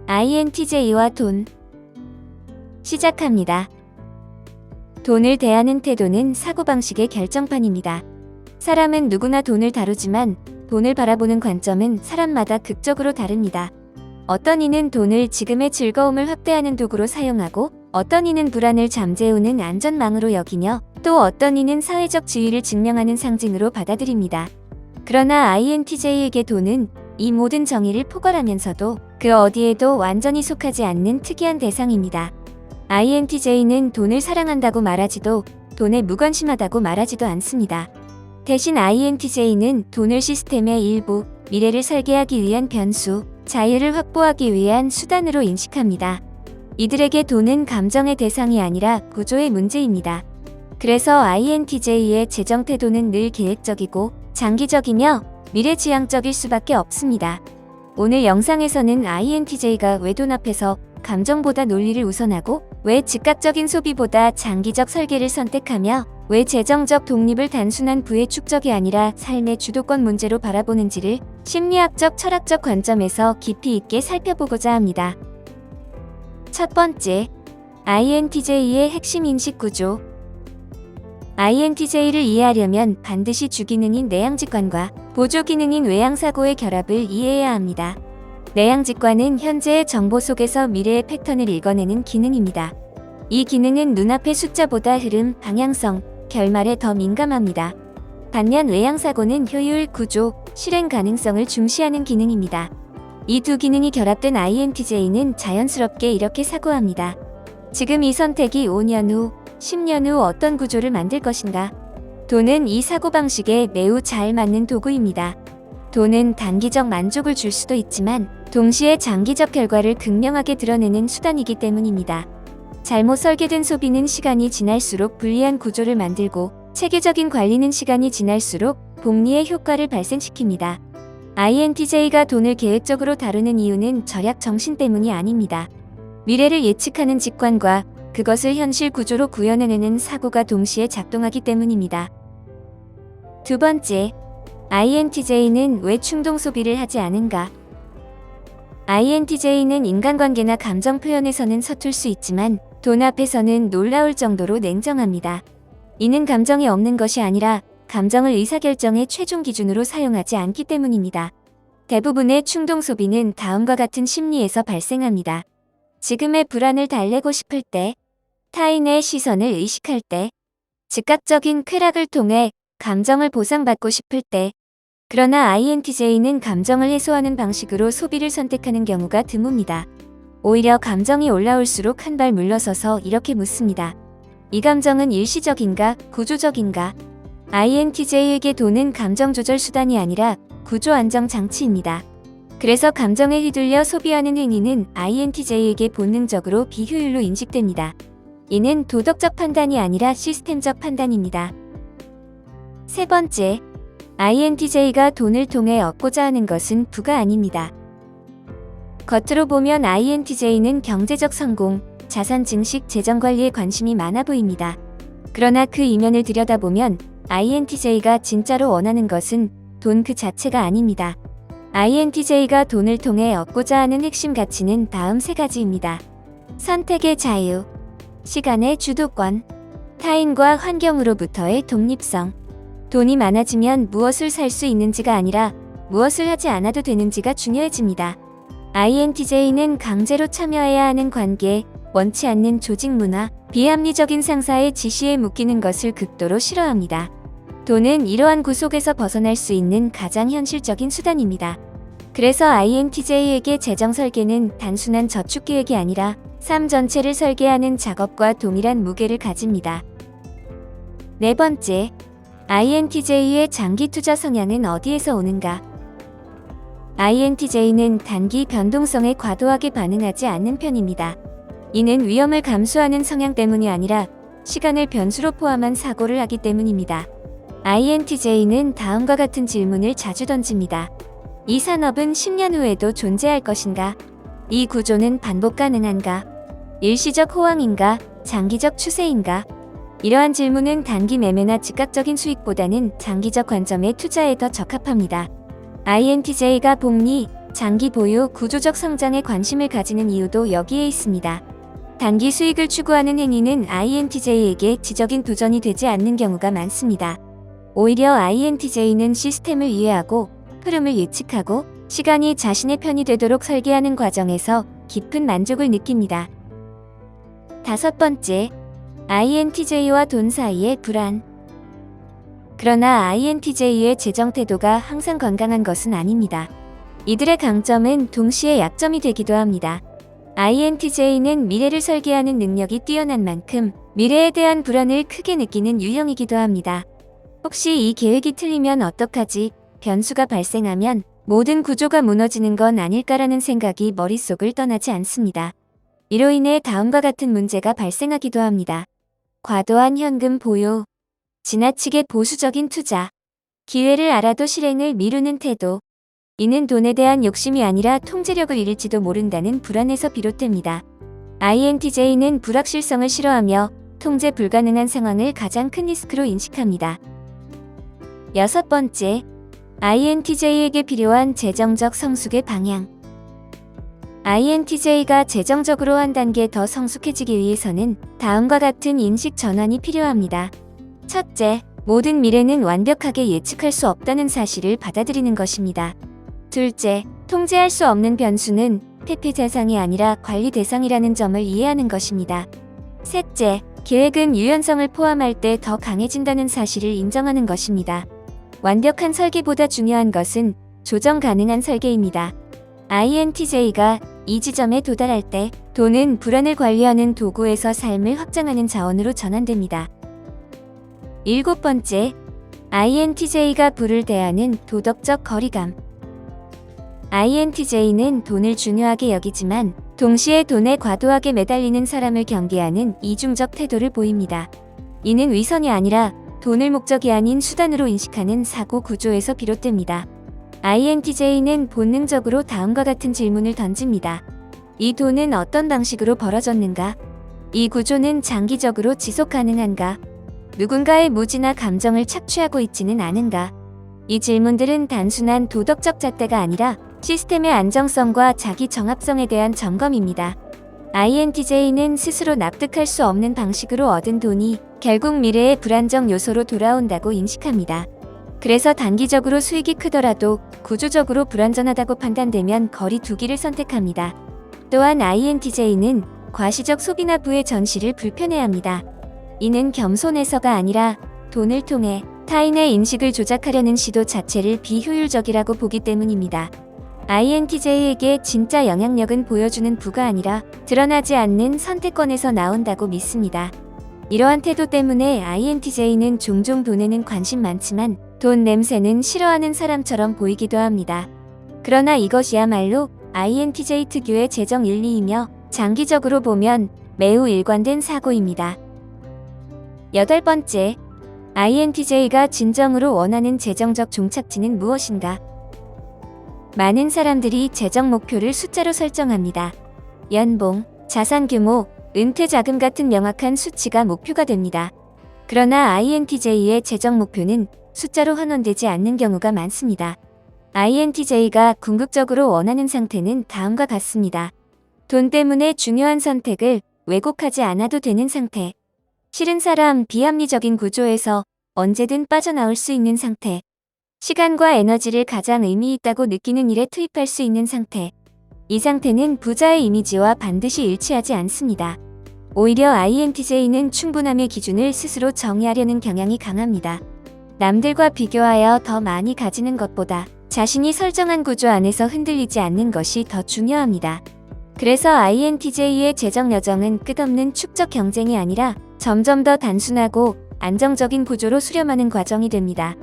INTJ와 돈. 시작합니다. 돈을 대하는 태도는 사고방식의 결정판입니다. 사람은 누구나 돈을 다루지만 돈을 바라보는 관점은 사람마다 극적으로 다릅니다. 어떤 이는 돈을 지금의 즐거움을 확대하는 도구로 사용하고, 어떤 이는 불안을 잠재우는 안전망으로 여기며, 또 어떤 이는 사회적 지위를 증명하는 상징으로 받아들입니다. 그러나 INTJ에게 돈은 이 모든 정의를 포괄하면서도 그 어디에도 완전히 속하지 않는 특이한 대상입니다. INTJ는 돈을 사랑한다고 말하지도, 돈에 무관심하다고 말하지도 않습니다. 대신 INTJ는 돈을 시스템의 일부, 미래를 설계하기 위한 변수, 자유를 확보하기 위한 수단으로 인식합니다. 이들에게 돈은 감정의 대상이 아니라 구조의 문제입니다. 그래서 INTJ의 재정 태도는 늘 계획적이고 장기적이며 미래지향적일 수밖에 없습니다. 오늘 영상에서는 INTJ가 왜 돈 앞에서 감정보다 논리를 우선하고, 왜 즉각적인 소비보다 장기적 설계를 선택하며, 왜 재정적 독립을 단순한 부의 축적이 아니라 삶의 주도권 문제로 바라보는지를 심리학적 철학적 관점에서 깊이 있게 살펴보고자 합니다. 첫 번째, INTJ의 핵심 인식 구조. INTJ를 이해하려면 반드시 주기능인 내향직관과 보조기능인 외향사고의 결합을 이해해야 합니다. 내향직관은 현재의 정보 속에서 미래의 패턴을 읽어내는 기능입니다. 이 기능은 눈앞의 숫자보다 흐름, 방향성, 결말에 더 민감합니다. 반면 외향사고는 효율, 구조, 실행 가능성을 중시하는 기능입니다. 이 두 기능이 결합된 INTJ는 자연스럽게 이렇게 사고합니다. 지금 이 선택이 5년 후, 10년 후 어떤 구조를 만들 것인가? 돈은 이 사고방식에 매우 잘 맞는 도구입니다. 돈은 단기적 만족을 줄 수도 있지만 동시에 장기적 결과를 극명하게 드러내는 수단이기 때문입니다. 잘못 설계된 소비는 시간이 지날수록 불리한 구조를 만들고, 체계적인 관리는 시간이 지날수록 복리의 효과를 발생시킵니다. INTJ가 돈을 계획적으로 다루는 이유는 절약 정신 때문이 아닙니다. 미래를 예측하는 직관과 그것을 현실 구조로 구현해내는 사고가 동시에 작동하기 때문입니다. 두 번째, INTJ는 왜 충동 소비를 하지 않은가? INTJ는 인간관계나 감정 표현에서는 서툴 수 있지만 돈 앞에서는 놀라울 정도로 냉정합니다. 이는 감정이 없는 것이 아니라 감정을 의사결정의 최종 기준으로 사용하지 않기 때문입니다. 대부분의 충동 소비는 다음과 같은 심리에서 발생합니다. 지금의 불안을 달래고 싶을 때, 타인의 시선을 의식할 때, 즉각적인 쾌락을 통해 감정을 보상받고 싶을 때. 그러나 INTJ는 감정을 해소하는 방식으로 소비를 선택하는 경우가 드뭅니다. 오히려 감정이 올라올수록 한 발 물러서서 이렇게 묻습니다. 이 감정은 일시적인가, 구조적인가? INTJ에게 돈은 감정 조절 수단이 아니라 구조 안정 장치입니다. 그래서 감정에 휘둘려 소비하는 행위는 INTJ에게 본능적으로 비효율로 인식됩니다. 이는 도덕적 판단이 아니라 시스템적 판단입니다. 세 번째, INTJ가 돈을 통해 얻고자 하는 것은 부가 아닙니다. 겉으로 보면 INTJ는 경제적 성공, 자산 증식, 재정 관리에 관심이 많아 보입니다. 그러나 그 이면을 들여다보면 INTJ가 진짜로 원하는 것은 돈 그 자체가 아닙니다. INTJ가 돈을 통해 얻고자 하는 핵심 가치는 다음 세 가지입니다. 선택의 자유, 시간의 주도권, 타인과 환경으로부터의 독립성. 돈이 많아지면 무엇을 살 수 있는지가 아니라 무엇을 하지 않아도 되는지가 중요해집니다. INTJ는 강제로 참여해야 하는 관계, 원치 않는 조직 문화, 비합리적인 상사의 지시에 묶이는 것을 극도로 싫어합니다. 돈은 이러한 구속에서 벗어날 수 있는 가장 현실적인 수단입니다. 그래서 INTJ에게 재정 설계는 단순한 저축 계획이 아니라 삶 전체를 설계하는 작업과 동일한 무게를 가집니다. 네 번째, INTJ의 장기 투자 성향은 어디에서 오는가? INTJ는 단기 변동성에 과도하게 반응하지 않는 편입니다. 이는 위험을 감수하는 성향 때문이 아니라 시간을 변수로 포함한 사고를 하기 때문입니다. INTJ는 다음과 같은 질문을 자주 던집니다. 이 산업은 10년 후에도 존재할 것인가? 이 구조는 반복 가능한가? 일시적 호황인가? 장기적 추세인가? 이러한 질문은 단기 매매나 즉각적인 수익보다는 장기적 관점의 투자에 더 적합합니다. INTJ가 복리, 장기 보유, 구조적 성장에 관심을 가지는 이유도 여기에 있습니다. 단기 수익을 추구하는 행위는 INTJ에게 지적인 도전이 되지 않는 경우가 많습니다. 오히려 INTJ는 시스템을 이해하고 흐름을 예측하고 시간이 자신의 편이 되도록 설계하는 과정에서 깊은 만족을 느낍니다. 다섯 번째, INTJ와 돈 사이의 불안. 그러나 INTJ의 재정 태도가 항상 건강한 것은 아닙니다. 이들의 강점은 동시에 약점이 되기도 합니다. INTJ는 미래를 설계하는 능력이 뛰어난 만큼 미래에 대한 불안을 크게 느끼는 유형이기도 합니다. 혹시 이 계획이 틀리면 어떡하지? 변수가 발생하면 모든 구조가 무너지는 건 아닐까라는 생각이 머릿속을 떠나지 않습니다. 이로 인해 다음과 같은 문제가 발생하기도 합니다. 과도한 현금 보유, 지나치게 보수적인 투자, 기회를 알아도 실행을 미루는 태도. 이는 돈에 대한 욕심이 아니라 통제력을 잃을지도 모른다는 불안에서 비롯됩니다. INTJ는 불확실성을 싫어하며 통제 불가능한 상황을 가장 큰 리스크로 인식합니다. 여섯 번째, INTJ에게 필요한 재정적 성숙의 방향. INTJ가 재정적으로 한 단계 더 성숙해지기 위해서는 다음과 같은 인식 전환이 필요합니다. 첫째, 모든 미래는 완벽하게 예측할 수 없다는 사실을 받아들이는 것입니다. 둘째, 통제할 수 없는 변수는 회피 대상이 아니라 관리 대상이라는 점을 이해하는 것입니다. 셋째, 계획은 유연성을 포함할 때 더 강해진다는 사실을 인정하는 것입니다. 완벽한 설계보다 중요한 것은 조정 가능한 설계입니다. INTJ가 이 지점에 도달할 때 돈은 불안을 관리하는 도구에서 삶을 확장하는 자원으로 전환됩니다. 일곱 번째, INTJ가 부를 대하는 도덕적 거리감. INTJ는 돈을 중요하게 여기지만 동시에 돈에 과도하게 매달리는 사람을 경계하는 이중적 태도를 보입니다. 이는 위선이 아니라 돈을 목적이 아닌 수단으로 인식하는 사고 구조에서 비롯됩니다. INTJ는 본능적으로 다음과 같은 질문을 던집니다. 이 돈은 어떤 방식으로 벌어졌는가? 이 구조는 장기적으로 지속 가능한가? 누군가의 무지나 감정을 착취하고 있지는 않은가? 이 질문들은 단순한 도덕적 잣대가 아니라 시스템의 안정성과 자기 정합성에 대한 점검입니다. INTJ는 스스로 납득할 수 없는 방식으로 얻은 돈이 결국 미래의 불안정 요소로 돌아온다고 인식합니다. 그래서 단기적으로 수익이 크더라도 구조적으로 불안전하다고 판단되면 거리 두기를 선택합니다. 또한 INTJ는 과시적 소비나 부의 전시를 불편해합니다. 이는 겸손해서가 아니라 돈을 통해 타인의 인식을 조작하려는 시도 자체를 비효율적이라고 보기 때문입니다. INTJ에게 진짜 영향력은 보여주는 부가 아니라 드러나지 않는 선택권에서 나온다고 믿습니다. 이러한 태도 때문에 INTJ는 종종 돈에는 관심 많지만 돈 냄새는 싫어하는 사람처럼 보이기도 합니다. 그러나 이것이야말로 INTJ 특유의 재정 윤리이며 장기적으로 보면 매우 일관된 사고입니다. 여덟 번째, INTJ가 진정으로 원하는 재정적 종착지는 무엇인가? 많은 사람들이 재정 목표를 숫자로 설정합니다. 연봉, 자산 규모, 은퇴 자금 같은 명확한 수치가 목표가 됩니다. 그러나 INTJ의 재정 목표는 숫자로 환원되지 않는 경우가 많습니다. INTJ가 궁극적으로 원하는 상태는 다음과 같습니다. 돈 때문에 중요한 선택을 왜곡하지 않아도 되는 상태. 싫은 사람, 비합리적인 구조에서 언제든 빠져나올 수 있는 상태. 시간과 에너지를 가장 의미 있다고 느끼는 일에 투입할 수 있는 상태. 이 상태는 부자의 이미지와 반드시 일치하지 않습니다. 오히려 INTJ는 충분함의 기준을 스스로 정의하려는 경향이 강합니다. 남들과 비교하여 더 많이 가지는 것보다 자신이 설정한 구조 안에서 흔들리지 않는 것이 더 중요합니다. 그래서 INTJ의 재정 여정은 끝없는 축적 경쟁이 아니라 점점 더 단순하고 안정적인 구조로 수렴하는 과정이 됩니다.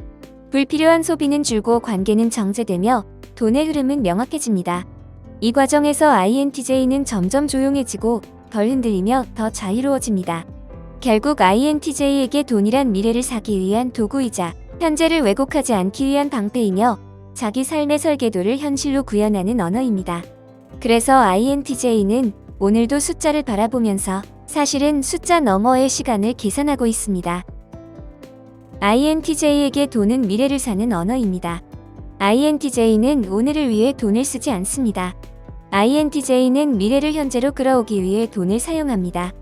불필요한 소비는 줄고 관계는 정제되며 돈의 흐름은 명확해집니다. 이 과정에서 INTJ는 점점 조용해지고 덜 흔들리며 더 자유로워집니다. 결국 INTJ에게 돈이란 미래를 사기 위한 도구이자 현재를 왜곡하지 않기 위한 방패이며 자기 삶의 설계도를 현실로 구현하는 언어입니다. 그래서 INTJ는 오늘도 숫자를 바라보면서 사실은 숫자 너머의 시간을 계산하고 있습니다. INTJ에게 돈은 미래를 사는 언어입니다. INTJ는 오늘을 위해 돈을 쓰지 않습니다. INTJ는 미래를 현재로 끌어오기 위해 돈을 사용합니다.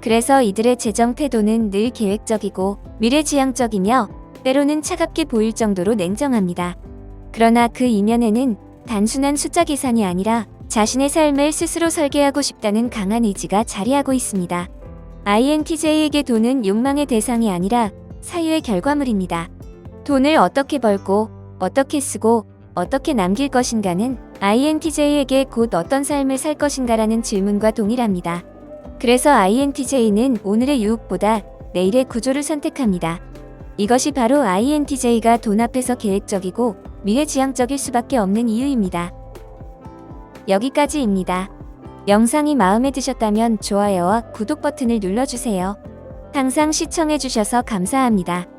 그래서 이들의 재정 태도는 늘 계획적이고 미래지향적이며 때로는 차갑게 보일 정도로 냉정합니다. 그러나 그 이면에는 단순한 숫자 계산이 아니라 자신의 삶을 스스로 설계하고 싶다는 강한 의지가 자리하고 있습니다. INTJ에게 돈은 욕망의 대상이 아니라 사유의 결과물입니다. 돈을 어떻게 벌고 어떻게 쓰고 어떻게 남길 것인가는 INTJ에게 곧 어떤 삶을 살 것인가라는 질문과 동일합니다. 그래서 INTJ는 오늘의 유혹보다 내일의 구조를 선택합니다. 이것이 바로 INTJ가 돈 앞에서 계획적이고 미래지향적일 수밖에 없는 이유입니다. 여기까지입니다. 영상이 마음에 드셨다면 좋아요와 구독 버튼을 눌러주세요. 항상 시청해주셔서 감사합니다.